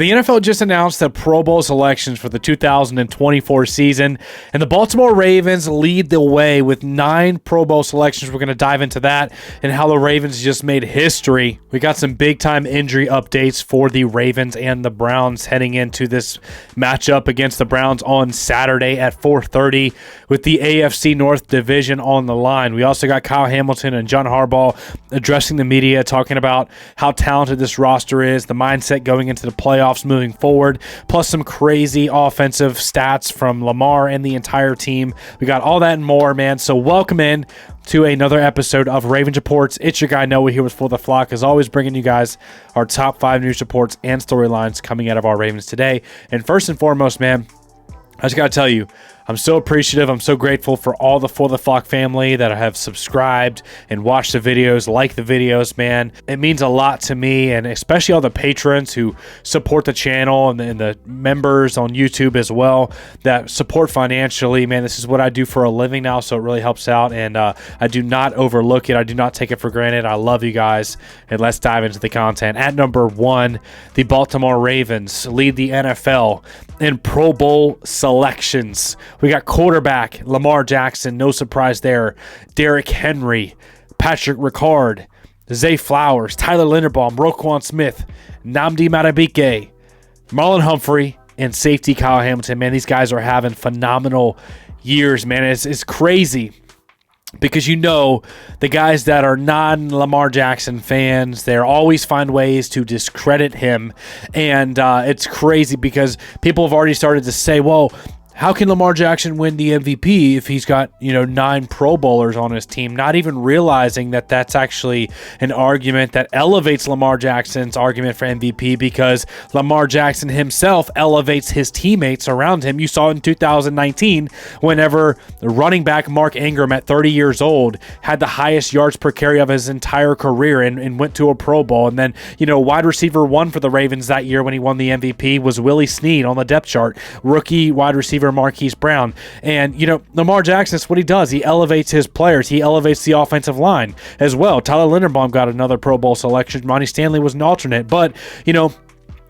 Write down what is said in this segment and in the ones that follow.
So the NFL just announced the Pro Bowl selections for the 2024 season, and the Baltimore Ravens lead the way with 9 Pro Bowl selections. We're going to dive into that and how the Ravens just made history. We got some big-time injury updates for the Ravens and the Browns heading into this matchup against the Browns on Saturday at 4:30 with the AFC North Division on the line. We also got Kyle Hamilton and John Harbaugh addressing the media, talking about how talented this roster is, the mindset going into the playoffs moving forward, plus some crazy offensive stats from Lamar and the entire team. We got all that and more, man. So welcome in to another episode of Ravens Reports. It's your guy Noah here with For the Flock, as always, bringing you guys our top 5 news reports and storylines coming out of our Ravens today. And first and foremost, man, I just got to tell you, I'm so appreciative. I'm so grateful for all the For the Flock family that have subscribed and watched the videos, like the videos, man. It means a lot to me, and especially all the patrons who support the channel and the members on YouTube as well that support financially. Man, this is what I do for a living now, so it really helps out, and I do not overlook it. I do not take it for granted. I love you guys, and let's dive into the content. At number 1, the Baltimore Ravens lead the NFL in Pro Bowl selections. We got quarterback Lamar Jackson, no surprise there. Derrick Henry, Patrick Ricard, Zay Flowers, Tyler Linderbaum, Roquan Smith, Nnamdi Madubuike, Marlon Humphrey, and safety Kyle Hamilton. Man, these guys are having phenomenal years, man. It's crazy. Because you know the guys that are non-Lamar Jackson fans, they always find ways to discredit him. And it's crazy because people have already started to say, well, how can Lamar Jackson win the MVP if he's got, 9 Pro Bowlers on his team? Not even realizing that that's actually an argument that elevates Lamar Jackson's argument for MVP, because Lamar Jackson himself elevates his teammates around him. You saw in 2019 whenever the running back Mark Ingram at 30 years old had the highest yards per carry of his entire career and went to a Pro Bowl. And then, wide receiver 1 for the Ravens that year when he won the MVP was Willie Snead on the depth chart. Rookie wide receiver Marquise Brown. And, Lamar Jackson, that's what he does. He elevates his players. He elevates the offensive line as well. Tyler Linderbaum got another Pro Bowl selection. Ronnie Stanley was an alternate. But,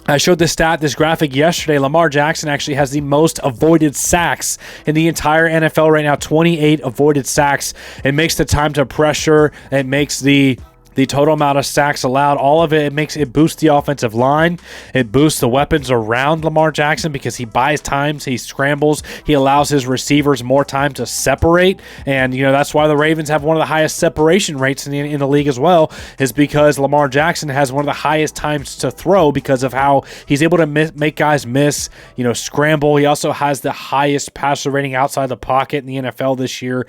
I showed this graphic yesterday. Lamar Jackson actually has the most avoided sacks in the entire NFL right now, 28 avoided sacks. It makes the time to pressure. It makes the total amount of sacks allowed, all of it, it boosts the offensive line. It boosts the weapons around Lamar Jackson because he buys times, he scrambles, he allows his receivers more time to separate. And, that's why the Ravens have one of the highest separation rates in the league as well, is because Lamar Jackson has one of the highest times to throw because of how he's able to make guys miss, scramble. He also has the highest passer rating outside the pocket in the NFL this year.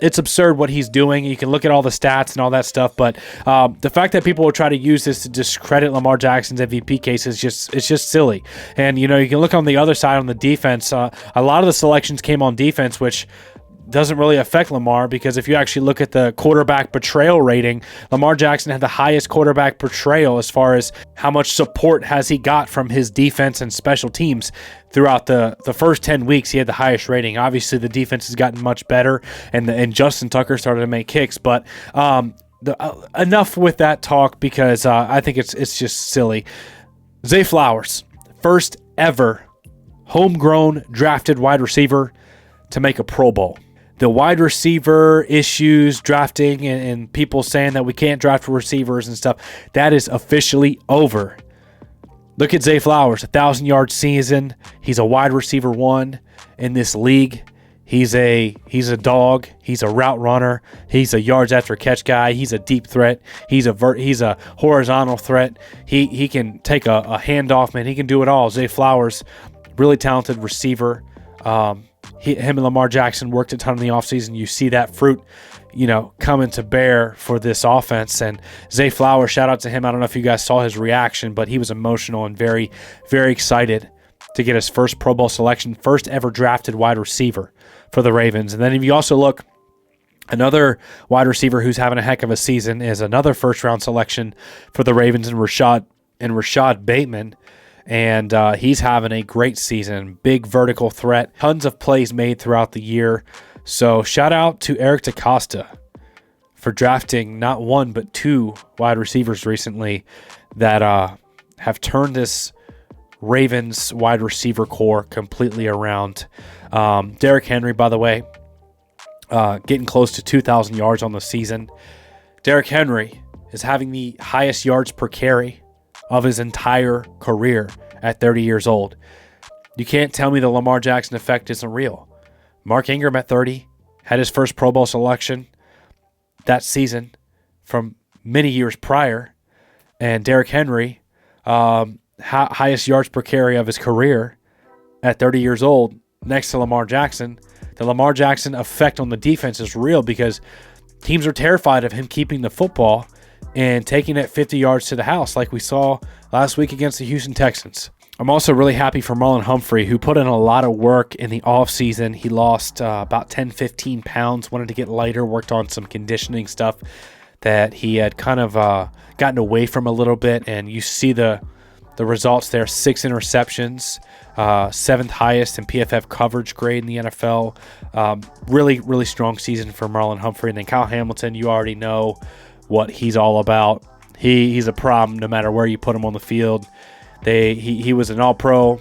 It's absurd what he's doing. You can look at all the stats and all that stuff, but the fact that people will try to use this to discredit Lamar Jackson's MVP case is just silly. And, you can look on the other side on the defense. A lot of the selections came on defense, which doesn't really affect Lamar, because if you actually look at the quarterback betrayal rating, Lamar Jackson had the highest quarterback betrayal as far as how much support has he got from his defense and special teams. Throughout the first 10 weeks, he had the highest rating. Obviously, the defense has gotten much better, and Justin Tucker started to make kicks, but enough with that talk, because I think it's just silly. Zay Flowers, first ever homegrown drafted wide receiver to make a Pro Bowl. The wide receiver issues, drafting, and people saying that we can't draft receivers and stuff, that is officially over. Look at Zay Flowers, 1,000-yard season. He's a wide receiver 1 in this league. He's a dog. He's a route runner. He's a yards after catch guy. He's a deep threat. He's a horizontal threat. He can take a handoff, man. He can do it all. Zay Flowers, really talented receiver. Him and Lamar Jackson worked a ton in the offseason. You see that fruit, coming to bear for this offense. And Zay Flowers, shout out to him. I don't know if you guys saw his reaction, but he was emotional and very, very excited to get his first Pro Bowl selection, first ever drafted wide receiver for the Ravens. And then if you also look, another wide receiver who's having a heck of a season is another first-round selection for the Ravens, and Rashad Bateman. And he's having a great season. Big vertical threat. Tons of plays made throughout the year. So shout out to Eric DeCosta for drafting not 1 but 2 wide receivers recently that have turned this Ravens wide receiver core completely around. Derrick Henry, by the way, getting close to 2,000 yards on the season. Derrick Henry is having the highest yards per carry of his entire career at 30 years old. You can't tell me the Lamar Jackson effect isn't real. Mark Ingram at 30 had his first Pro Bowl selection that season from many years prior. And Derrick Henry, highest yards per carry of his career at 30 years old next to Lamar Jackson. The Lamar Jackson effect on the defense is real because teams are terrified of him keeping the football and taking it 50 yards to the house like we saw last week against the Houston Texans. I'm also really happy for Marlon Humphrey, who put in a lot of work in the offseason. He lost about 10, 15 pounds, wanted to get lighter, worked on some conditioning stuff that he had kind of gotten away from a little bit, and you see the results there. 6 interceptions, 7th highest in PFF coverage grade in the NFL. Really, really strong season for Marlon Humphrey. And then Kyle Hamilton, you already know what he's all about. He's a problem no matter where you put him on the field. He was an all-pro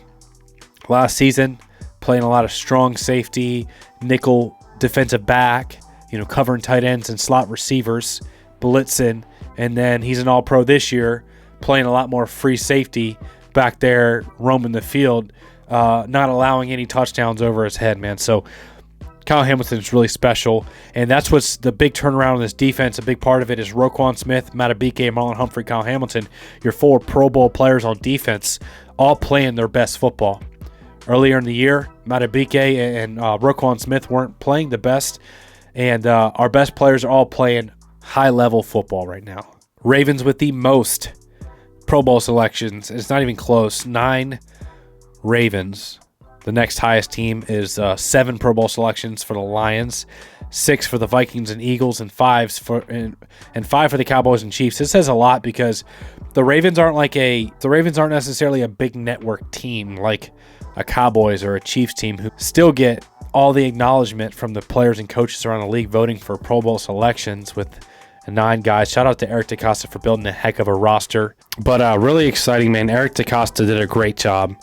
last season, playing a lot of strong safety, nickel defensive back, covering tight ends and slot receivers, blitzing. And then he's an all-pro this year, playing a lot more free safety back there, roaming the field, not allowing any touchdowns over his head, man. So Kyle Hamilton is really special, and that's what's the big turnaround in this defense. A big part of it is Roquan Smith, Madubuike, Marlon Humphrey, Kyle Hamilton, your 4 Pro Bowl players on defense, all playing their best football. Earlier in the year, Madubuike and Roquan Smith weren't playing the best, and our best players are all playing high-level football right now. Ravens with the most Pro Bowl selections. It's not even close. 9 Ravens. The next highest team is 7 Pro Bowl selections for the Lions, 6 for the Vikings and Eagles, and 5 for the Cowboys and Chiefs. This says a lot because the Ravens aren't necessarily a big network team like a Cowboys or a Chiefs team who still get all the acknowledgement from the players and coaches around the league voting for Pro Bowl selections with 9 guys. Shout out to Eric DeCosta for building a heck of a roster. But really exciting, man. Eric DeCosta did a great job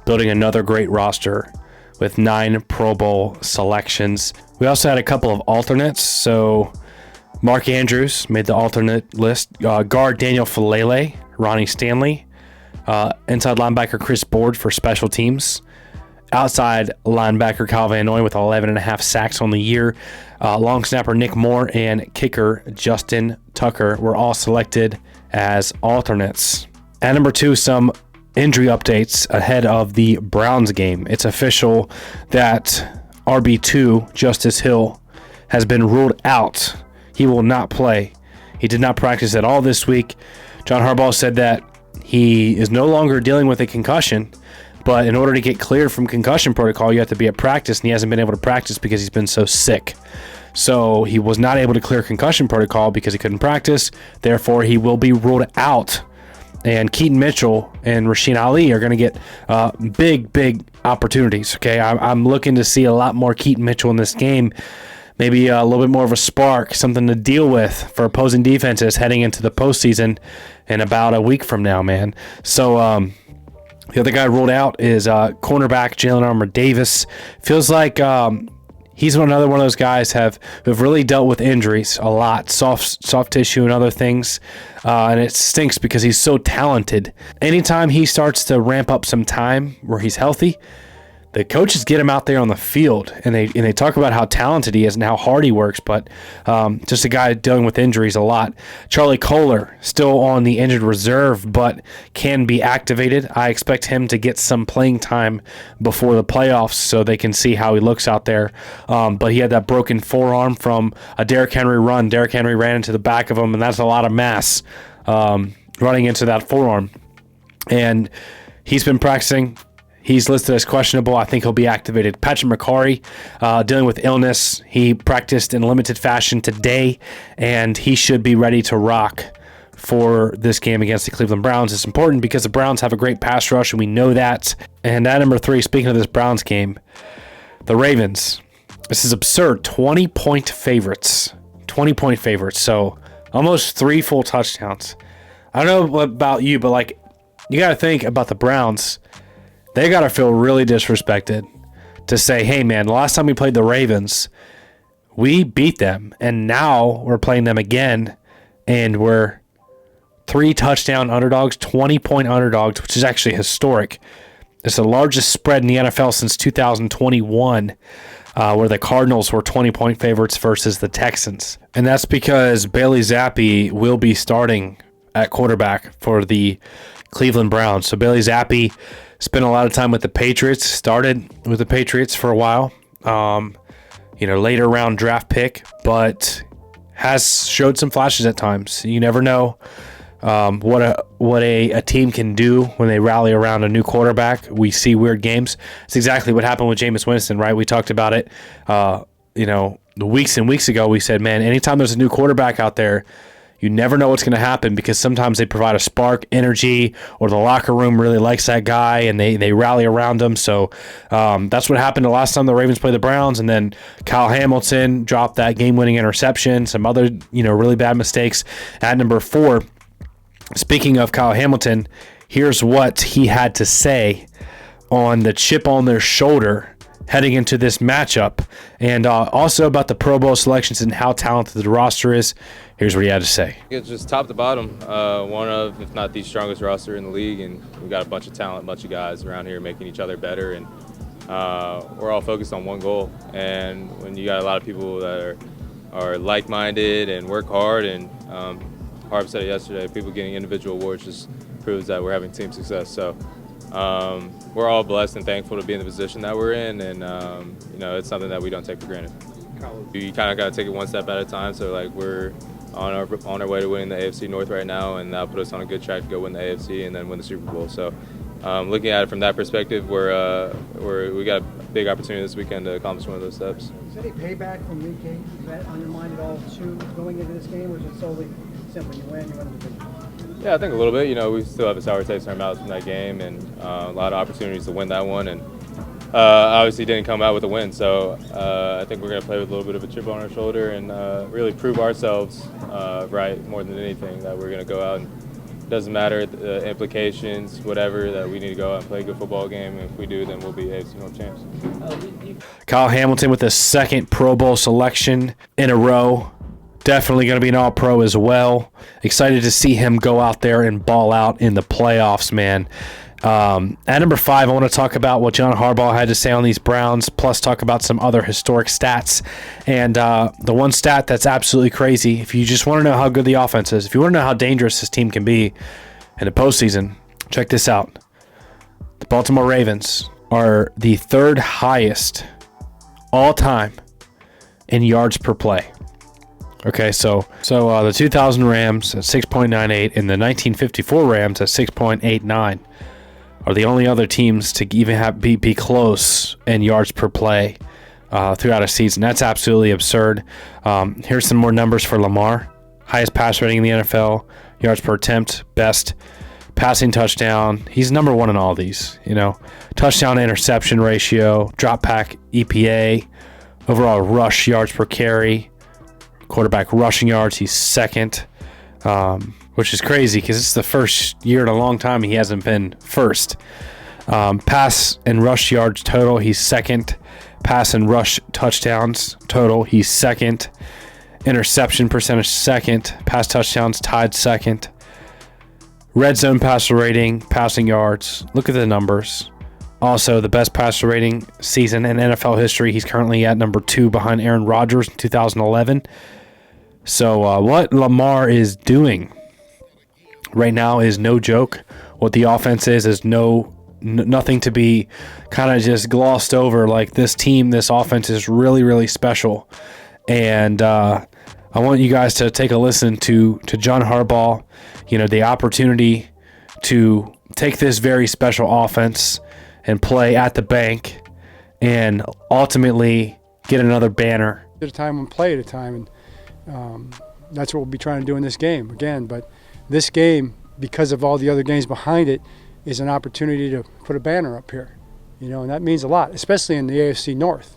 building another great roster with 9 Pro Bowl selections. We also had a couple of alternates. So Mark Andrews made the alternate list. Guard Daniel Falele, Ronnie Stanley. Inside linebacker Chris Board for special teams. Outside linebacker Kyle Van Noy with 11.5 sacks on the year. Long snapper Nick Moore and kicker Justin Tucker were all selected as alternates. At number 2, some injury updates ahead of the Browns game. It's official that RB2, Justice Hill, has been ruled out. He will not play. He did not practice at all this week. John Harbaugh said that he is no longer dealing with a concussion, but in order to get cleared from concussion protocol, you have to be at practice, and he hasn't been able to practice because he's been so sick. So he was not able to clear concussion protocol because he couldn't practice. Therefore, he will be ruled out. And Keaton Mitchell and Rasheen Ali are going to get big opportunities. Okay, I'm looking to see a lot more Keaton Mitchell in this game. Maybe a little bit more of a spark, something to deal with for opposing defenses heading into the postseason in about a week from now, man. So the other guy ruled out is cornerback Jalen Armour-Davis. Feels like he's another one of those guys who've really dealt with injuries a lot, soft tissue and other things, and it stinks because he's so talented. Anytime he starts to ramp up some time where he's healthy, the coaches get him out there on the field, and they talk about how talented he is and how hard he works, but just a guy dealing with injuries a lot. Charlie Kohler, still on the injured reserve, but can be activated. I expect him to get some playing time before the playoffs so they can see how he looks out there. But he had that broken forearm from a Derrick Henry run. Derrick Henry ran into the back of him, and that's a lot of mass running into that forearm. And he's been practicing. He's listed as questionable. I think he'll be activated. Patrick McCarry, dealing with illness. He practiced in limited fashion today, and he should be ready to rock for this game against the Cleveland Browns. It's important because the Browns have a great pass rush, and we know that. And at number 3, speaking of this Browns game, the Ravens. This is absurd. 20-point favorites. 20-point favorites. So almost 3 full touchdowns. I don't know about you, but you got to think about the Browns. they got to feel really disrespected to say, hey, man, the last time we played the Ravens, we beat them, and now we're playing them again, and we're 3-touchdown underdogs, 20-point underdogs, which is actually historic. It's the largest spread in the NFL since 2021, where the Cardinals were 20-point favorites versus the Texans. And that's because Bailey Zappi will be starting at quarterback for the Cleveland Browns. So Bailey Zappi spent a lot of time with the Patriots, started with the Patriots for a while, later round draft pick, but has showed some flashes at times. You never know what a team can do when they rally around a new quarterback. We see weird games. It's exactly what happened with Jameis Winston, right? We talked about it, weeks and weeks ago. We said, man, anytime there's a new quarterback out there, you never know what's going to happen, because sometimes they provide a spark, energy, or the locker room really likes that guy and they rally around him. So that's what happened the last time the Ravens played the Browns. And then Kyle Hamilton dropped that game-winning interception, some other really bad mistakes at number 4. Speaking of Kyle Hamilton, here's what he had to say on the chip on their shoulder heading into this matchup, and also about the Pro Bowl selections and how talented the roster is. Here's what he had to say. It's just top to bottom, one of, if not the strongest roster in the league, and we got a bunch of talent, a bunch of guys around here making each other better, and we're all focused on one goal. And when you got a lot of people that are like-minded and work hard, and Harv said it yesterday, people getting individual awards just proves that we're having team success. So we're all blessed and thankful to be in the position that we're in, and it's something that we don't take for granted. You kind of got to take it one step at a time. So we're on our way to winning the AFC North right now, and that'll put us on a good track to go win the AFC and then win the Super Bowl. So looking at it from that perspective, we got a big opportunity this weekend to accomplish one of those steps. Is any payback from Week 8? Is that on your mind at all too going into this game, or is it solely simple? You win the division? Yeah, I think a little bit. We still have a sour taste in our mouths from that game, and a lot of opportunities to win that one, and obviously didn't come out with a win. So I think we're going to play with a little bit of a chip on our shoulder and really prove ourselves right more than anything, that we're going to go out and it doesn't matter the implications, whatever, that we need to go out and play a good football game. And if we do, then we'll be AFC North champs. Kyle Hamilton with the second Pro Bowl selection in a row. Definitely going to be an All-Pro as well. Excited to see him go out there and ball out in the playoffs, man. At number 5, I want to talk about what John Harbaugh had to say on these Browns, plus talk about some other historic stats. And the one stat that's absolutely crazy, if you just want to know how good the offense is, if you want to know how dangerous this team can be in the postseason, check this out. The Baltimore Ravens are the 3rd highest all-time in yards per play. Okay, so the 2000 Rams at 6.98 and the 1954 Rams at 6.89 are the only other teams to even be close in yards per play throughout a season. That's absolutely absurd. Here's some more numbers for Lamar. Highest pass rating in the NFL, yards per attempt, best passing touchdown. He's number 1 in all these. Touchdown to interception ratio, drop back EPA, overall rush yards per carry. Quarterback rushing yards, he's 2nd, which is crazy because it's the first year in a long time he hasn't been 1st. Pass and rush yards total, he's 2nd. Pass and rush touchdowns total, he's 2nd. Interception percentage, 2nd. Pass touchdowns tied 2nd. Red zone passer rating, passing yards. Look at the numbers. Also, the best passer rating season in NFL history. He's currently at number 2 behind Aaron Rodgers in 2011. So what Lamar is doing right now is no joke. What the offense is nothing to be kind of just glossed over. Like, this team, this offense is really, really special. And I want you guys to take a listen to John Harbaugh, the opportunity to take this very special offense and play at the bank and ultimately get another banner. At a time and play at a time, and that's what we'll be trying to do in this game again. But this game, because of all the other games behind it, is an opportunity to put a banner up here, and that means a lot, especially in the AFC North.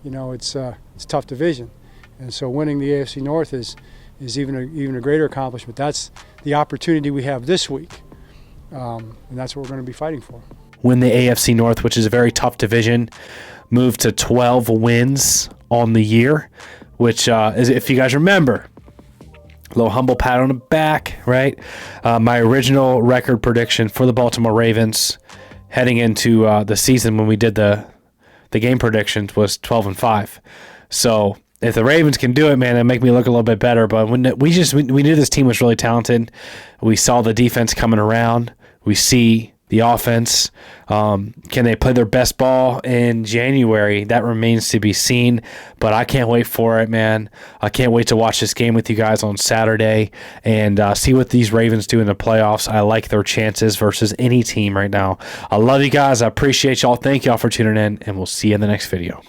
It's a tough division, and so winning the AFC North is even a greater accomplishment. That's the opportunity we have this week, and that's what we're going to be fighting for. win the AFC North, which is a very tough division, move to 12 wins on the year, which is, if you guys remember, a little humble pat on the back, right? My original record prediction for the Baltimore Ravens heading into the season when we did the game predictions was 12-5. So if the Ravens can do it, man, it'll make me look a little bit better. But when we knew this team was really talented. We saw the defense coming around. We see the offense. Can they play their best ball in January? That remains to be seen, but I can't wait for it, man. I can't wait to watch this game with you guys on Saturday and see what these Ravens do in the playoffs. I like their chances versus any team right now. I love you guys. I appreciate y'all. Thank y'all for tuning in, and we'll see you in the next video.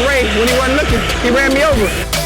Ray, when he wasn't looking, he ran me over.